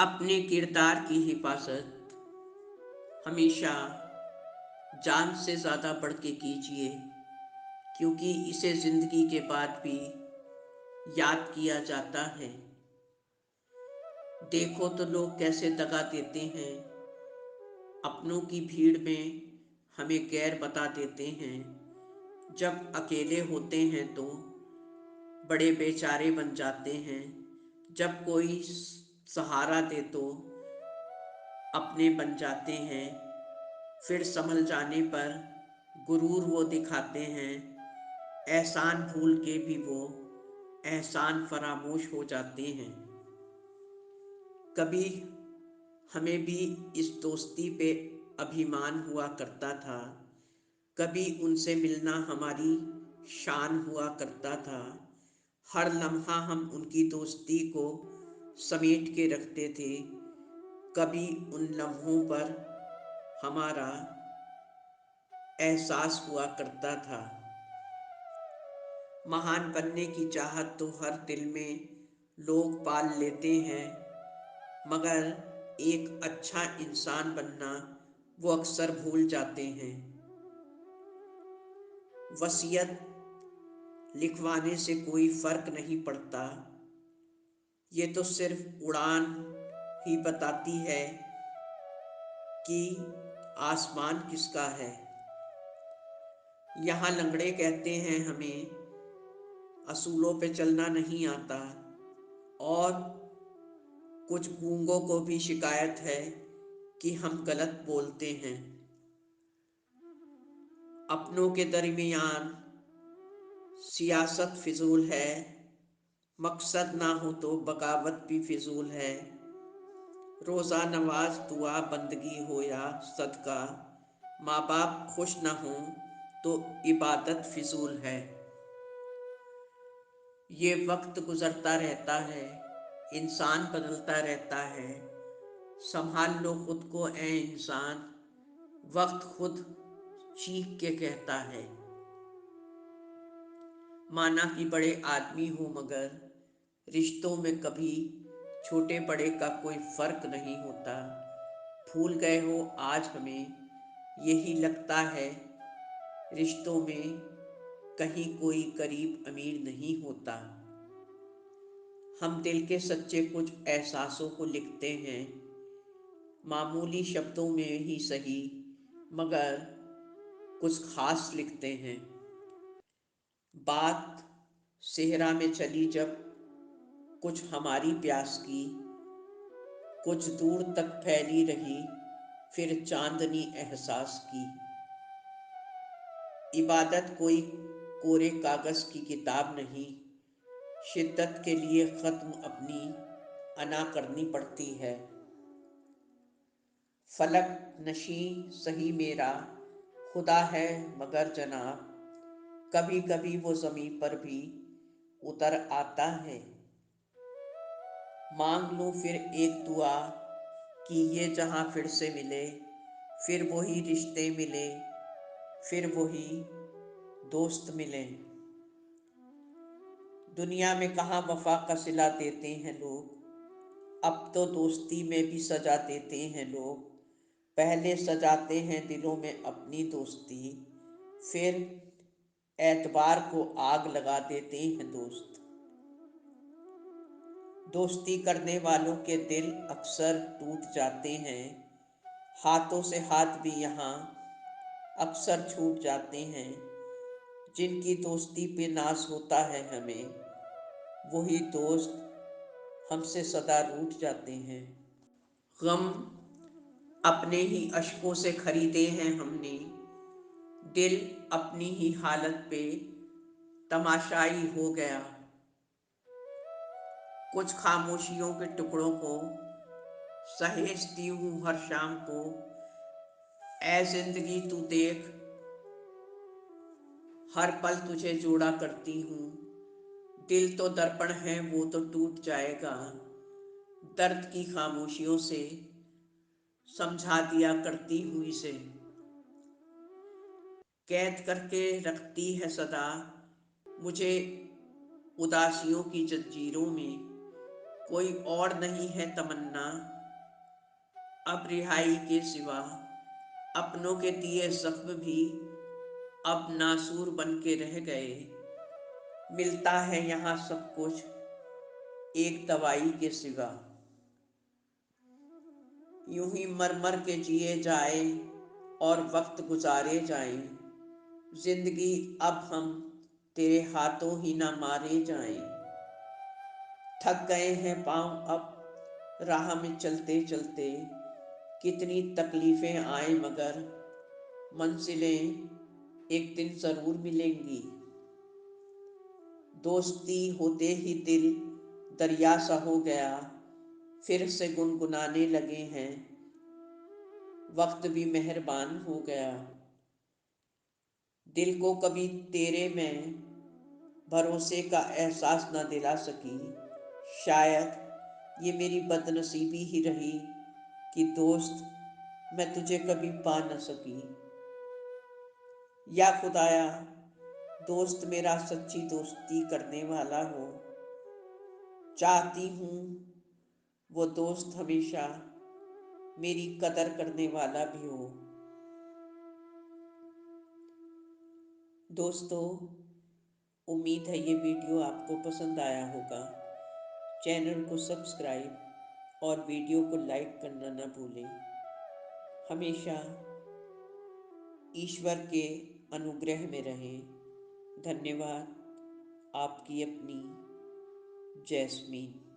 अपने किरदार की हिफाजत हमेशा जान से ज़्यादा बढ़ के कीजिए, क्योंकि इसे ज़िंदगी के बाद भी याद किया जाता है। देखो तो लोग कैसे दगा देते हैं, अपनों की भीड़ में हमें गैर बता देते हैं। जब अकेले होते हैं तो बड़े बेचारे बन जाते हैं। जब कोई सहारा दे तो अपने बन जाते हैं। फिर संभल जाने पर गुरूर वो दिखाते हैं। एहसान भूल के भी वो एहसान फरामोश हो जाते हैं। कभी हमें भी इस दोस्ती पे अभिमान हुआ करता था। कभी उनसे मिलना हमारी शान हुआ करता था। हर लम्हा हम उनकी दोस्ती को समेट के रखते थे। कभी उन लम्हों पर हमारा एहसास हुआ करता था। महान बनने की चाहत तो हर दिल में लोग पाल लेते हैं, मगर एक अच्छा इंसान बनना वो अक्सर भूल जाते हैं। वसीयत लिखवाने से कोई फर्क नहीं पड़ता, ये तो सिर्फ उड़ान ही बताती है कि आसमान किसका है। यहाँ लंगड़े कहते हैं हमें असूलों पे चलना नहीं आता, और कुछ गूंगों को भी शिकायत है कि हम गलत बोलते हैं। अपनों के दरमियान सियासत फिजूल है, मकसद ना हो तो बगावत भी फिजूल है। रोज़ा नमाज दुआ बंदगी हो या सदका, माँ बाप खुश ना हो तो इबादत फिजूल है। ये वक्त गुजरता रहता है, इंसान बदलता रहता है। संभाल लो खुद को ए इंसान, वक्त खुद चीख के कहता है। माना कि बड़े आदमी हो, मगर रिश्तों में कभी छोटे बड़े का कोई फर्क नहीं होता। भूल गए हो आज हमें यही लगता है, रिश्तों में कहीं कोई गरीब अमीर नहीं होता। हम दिल के सच्चे कुछ एहसासों को लिखते हैं, मामूली शब्दों में ही सही, मगर कुछ खास लिखते हैं। बात सेहरा में चली जब कुछ हमारी प्यास की, कुछ दूर तक फैली रही फिर चांदनी एहसास की। इबादत कोई कोरे कागज की किताब नहीं, शिद्दत के लिए ख़त्म अपनी अना करनी पड़ती है। फलक नशी सही मेरा खुदा है, मगर जनाब कभी कभी वो ज़मीं पर भी उतर आता है। मांग लूँ फिर एक दुआ कि ये जहाँ फिर से मिले, फिर वही रिश्ते मिले, फिर वही दोस्त मिले। दुनिया में कहाँ वफा का सिला देते हैं लोग, अब तो दोस्ती में भी सजा देते हैं लोग। पहले सजाते हैं दिलों में अपनी दोस्ती, फिर एतबार को आग लगा देते हैं दोस्त। दोस्ती करने वालों के दिल अक्सर टूट जाते हैं, हाथों से हाथ भी यहाँ अक्सर छूट जाते हैं। जिनकी दोस्ती पे नाज होता है हमें, वही दोस्त हमसे सदा रूठ जाते हैं। गम अपने ही अश्कों से खरीदे हैं हमने, दिल अपनी ही हालत पे तमाशाई हो गया। कुछ खामोशियों के टुकड़ों को सहेजती हूँ हर शाम को। ऐ जिंदगी तू देख, हर पल तुझे जोड़ा करती हूँ। दिल तो दर्पण है वो तो टूट जाएगा, दर्द की खामोशियों से समझा दिया करती हूँ इसे। कैद करके रखती है सदा मुझे उदासियों की जंजीरों में। कोई और नहीं है तमन्ना अब रिहाई के सिवा। अपनों के दिए जख्म भी अब नासूर बन के रह गए। मिलता है यहाँ सब कुछ एक दवाई के सिवा। यूं ही मर मर के जिए जाए और वक्त गुजारे जाएं। जिंदगी अब हम तेरे हाथों ही ना मारे जाएं। थक गए हैं पांव अब राह में चलते चलते। कितनी तकलीफें आए मगर मंजिलें एक दिन जरूर मिलेंगी। दोस्ती होते ही दिल दरिया सा हो गया। फिर से गुनगुनाने लगे हैं। वक्त भी मेहरबान हो गया। दिल को कभी तेरे में भरोसे का एहसास ना दिला सकी। शायद ये मेरी बदनसीबी ही रही कि दोस्त मैं तुझे कभी पा न सकी। या खुदाया दोस्त मेरा सच्ची दोस्ती करने वाला हो। चाहती हूँ वो दोस्त हमेशा मेरी कदर करने वाला भी हो। दोस्तों, उम्मीद है ये वीडियो आपको पसंद आया होगा। चैनल को सब्सक्राइब और वीडियो को लाइक करना ना भूलें। हमेशा ईश्वर के अनुग्रह में रहें। धन्यवाद। आपकी अपनी जैस्मीन।